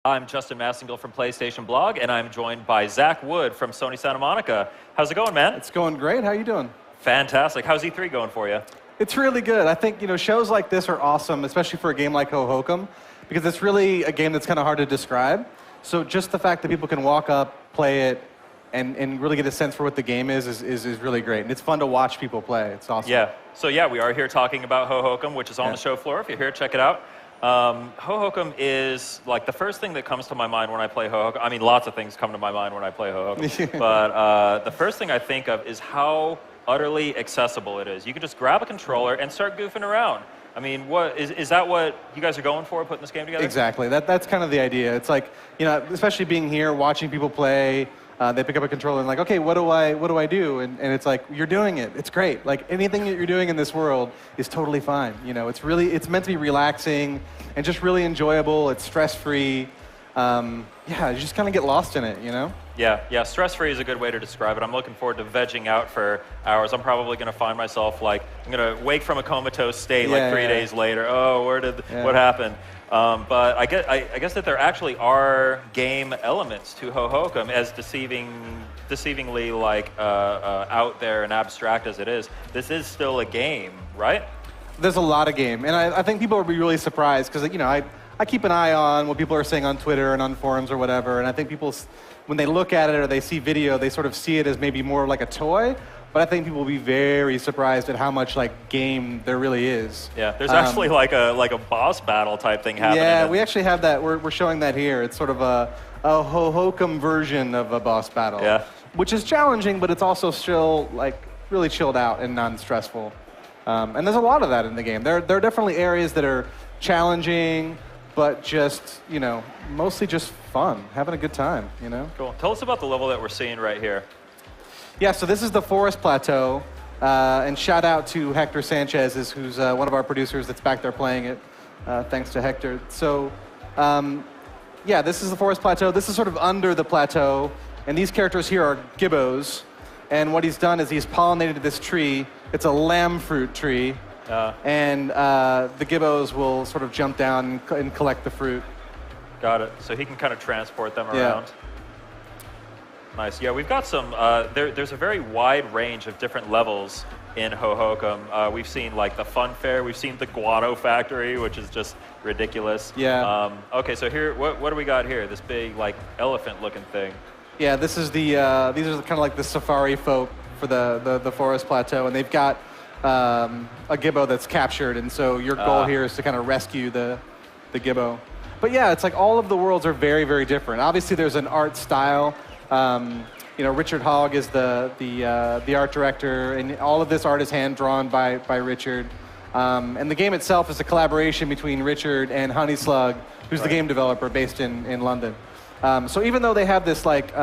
I'm Justin Massengill from PlayStation Blog, and I'm joined by Zach Wood from Sony Santa Monica. How's it going, man? It's going great. How are you doing? Fantastic. How's E3 going for you? It's really good. I think shows like this are awesome, especially for a game like Hohokum, because it's really a game that's kind of hard to describe. So just the fact that people can walk up, play it, and really get a sense for what the game is really great. And it's fun to watch people play. It's awesome. Yeah. So yeah, we are here talking about Hohokum, which is on the show floor. If you're here, check it out. Hohokum is like the first thing that comes to my mind when I play Hohokum. I mean, lots of things come to my mind when I play Hohokum. But the first thing I think of is how utterly accessible it is. You can just grab a controller and start goofing around. I mean, is that what you guys are going for, putting this game together? Exactly. That's kind of the idea. It's like, especially being here, watching people play, they pick up a controller and like, okay, what do I do? And it's like, you're doing it. It's great. Like anything that you're doing in this world is totally fine. It's meant to be relaxing and just really enjoyable. It's stress-free. Yeah, you just kind of get lost in it, Yeah, stress-free is a good way to describe it. I'm looking forward to vegging out for hours. I'm probably going to find myself like, I'm going to wake from a comatose state like 3 days later. Oh, what happened? But I guess that there actually are game elements to Hohokum, as deceivingly like out there and abstract as it is. This is still a game, right? There's a lot of game, and I think people will be really surprised because I keep an eye on what people are saying on Twitter and on forums or whatever, and I think people, when they look at it or they see video, they sort of see it as maybe more like a toy. But I think people will be very surprised at how much like game there really is. Yeah, there's actually like a boss battle type thing happening. Yeah, we actually have that. We're showing that here. It's sort of a Hohokum version of a boss battle. Yeah. Which is challenging, but it's also still like really chilled out and non-stressful. And there's a lot of that in the game. There are definitely areas that are challenging, but just mostly just fun, having a good time. Cool. Tell us about the level that we're seeing right here. Yeah, so this is the Forest Plateau, and shout out to Hector Sanchez, who's one of our producers that's back there playing it. Thanks to Hector. So, yeah, this is the Forest Plateau. This is sort of under the plateau, and these characters here are gibbos. And what he's done is he's pollinated this tree. It's a lamb fruit tree, and the gibbos will sort of jump down and collect the fruit. Got it. So he can kind of transport them around. Nice. Yeah, we've got some, there's a very wide range of different levels in Hohokum. We've seen like the fun fair, we've seen the guano factory, which is just ridiculous. Yeah. Okay, so here, what do we got here? This big like elephant looking thing. Yeah, this is these are kind of like the safari folk for the Forest Plateau, and they've got a gibbo that's captured, and so your goal here is to kind of rescue the gibbo. But yeah, it's like all of the worlds are very, very different. Obviously, there's an art style. Richard Hogg is the art director, and all of this art is hand-drawn by Richard. And the game itself is a collaboration between Richard and Honey Slug, who's the game developer based in London. So even though they have this like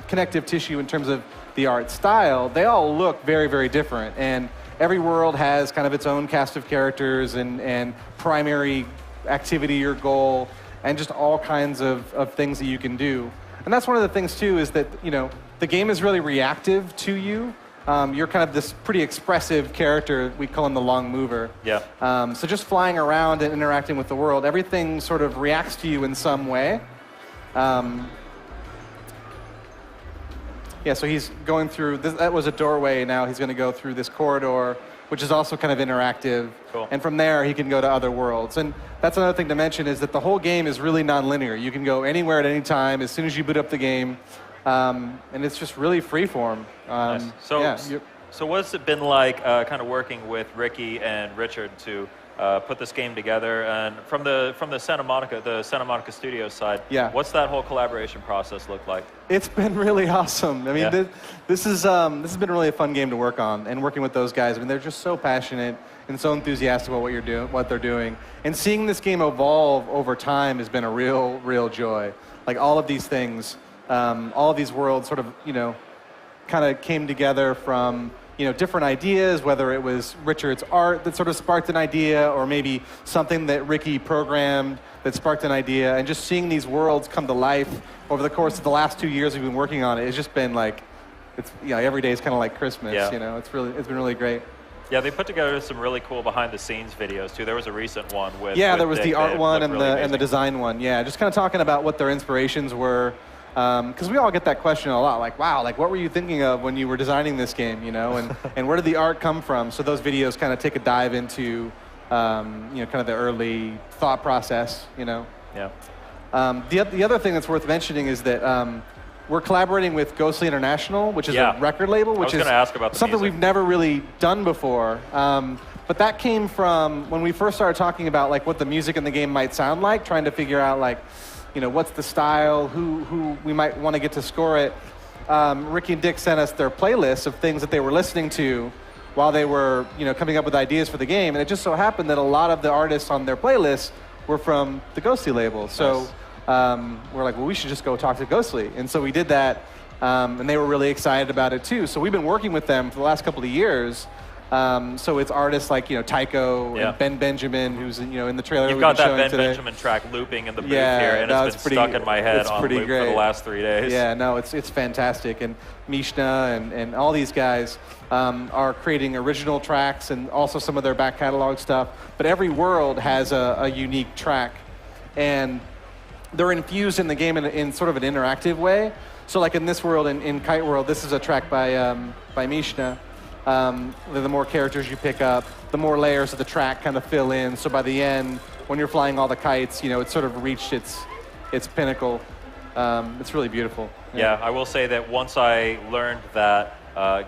connective tissue in terms of the art style, they all look very, very different. And every world has kind of its own cast of characters and primary activity or goal, and just all kinds of things that you can do. And that's one of the things, too, is that, the game is really reactive to you. You're kind of this pretty expressive character. We call him the long mover. Yeah. So just flying around and interacting with the world, everything sort of reacts to you in some way. Yeah, so he's going through, that was a doorway, now he's going to go through this corridor, which is also kind of interactive. Cool. And from there, he can go to other worlds. And that's another thing to mention, is that the whole game is really non-linear. You can go anywhere at any time as soon as you boot up the game, and it's just really freeform. Nice. So what's it been like kind of working with Ricky and Richard to put this game together? And from the Santa Monica Studios side, what's that whole collaboration process look like? It's been really awesome. I mean, this has been really a fun game to work on, and working with those guys. I mean, they're just so passionate and so enthusiastic about what they're doing. And seeing this game evolve over time has been a real joy. Like all of these things, all of these worlds sort of, kind of came together from different ideas, whether it was Richard's art that sort of sparked an idea, or maybe something that Ricky programmed that sparked an idea, and just seeing these worlds come to life over the course of the last 2 years we've been working on it, it's just been like, every day is kind of like Christmas. It's been really great. Yeah, they put together some really cool behind-the-scenes videos too. There was a recent one with there was Dick the art one and really the design one. Yeah, just kind of talking about what their inspirations were, because we all get that question a lot. Like, wow, like what were you thinking of when you were designing this game, you know? And where did the art come from? So those videos kind of take a dive into, you know, kind of the early thought process, you know. Yeah. The other thing that's worth mentioning is that. We're collaborating with Ghostly International, which is a record label, which is something we've never really done before. But that came from when we first started talking about like what the music in the game might sound like, trying to figure out like, you know, what's the style, who we might want to get to score it. Ricky and Dick sent us their playlists of things that they were listening to while they were, you know, coming up with ideas for the game. And it just so happened that a lot of the artists on their playlists were from the Ghostly label. So. Nice. We're like, well, we should just go talk to Ghostly. And so we did that, and they were really excited about it too. So we've been working with them for the last couple of years. So it's artists like, you know, Tycho and Ben Benjamin, who's in, you know, in the trailer. You've got that Ben Benjamin track looping in the booth here, and it's been stuck in my head on loop for the last 3 days. Yeah, no, it's fantastic. And Mishna and all these guys are creating original tracks and also some of their back catalog stuff. But every world has a unique track. And they're infused in the game in sort of an interactive way. So like in this world, in Kite World, this is a track by Mishna. The more characters you pick up, the more layers of the track kind of fill in. So by the end, when you're flying all the kites, you know, it's sort of reached its pinnacle. It's really beautiful. Yeah, I will say that once I learned that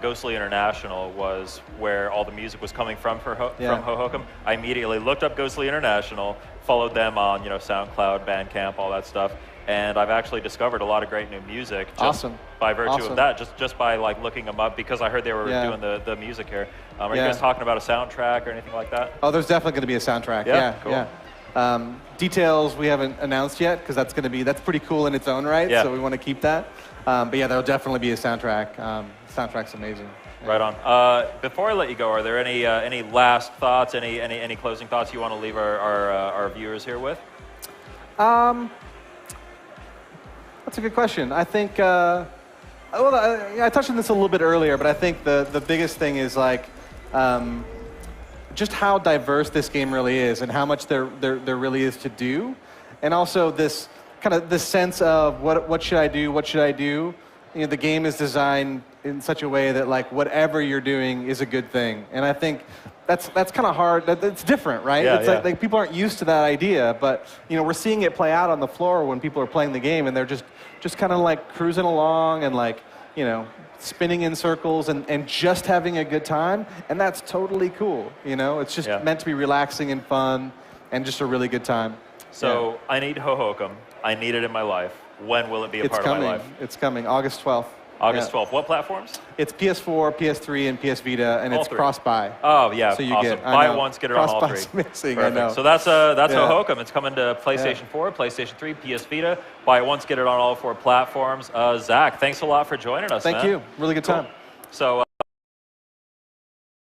Ghostly International was where all the music was coming from from Hohokum, I immediately looked up Ghostly International, followed them on, you know, SoundCloud, Bandcamp, all that stuff, and I've actually discovered a lot of great new music just by virtue of that, just by like looking them up because I heard they were doing the music here. Are you guys talking about a soundtrack or anything like that? Oh, there's definitely going to be a soundtrack. Yeah, cool. Details we haven't announced yet because that's pretty cool in its own right. So we want to keep that. But yeah, there'll definitely be a soundtrack. Soundtrack's amazing. Right on. Before I let you go, are there any last thoughts, any closing thoughts you want to leave our viewers here with? That's a good question. I think, I touched on this a little bit earlier, but I think the biggest thing is like just how diverse this game really is and how much there really is to do. And also this kind of this sense of what should I do, what should I do? You know, the game is designed in such a way that like whatever you're doing is a good thing. And I think that's kind of hard. It's different, right? It's like people aren't used to that idea, but you know, we're seeing it play out on the floor when people are playing the game and they're just kind of like cruising along and like, you know, spinning in circles and just having a good time. And that's totally cool. You know, it's just meant to be relaxing and fun and just a really good time. So I need Hohokum. I need it in my life. When will it be a part of my life? It's coming, August 12th. August 12th. What platforms? It's PS4, PS3, and PS Vita, and it's cross-buy. Oh, yeah, so you awesome. Buy it once, get it on all three. Missing, I know. So that's Hohokum. It's coming to PlayStation 4, PlayStation 3, PS Vita. Buy it once, get it on all 4 platforms. Zach, thanks a lot for joining us, Thank you. Really good time. So.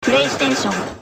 PlayStation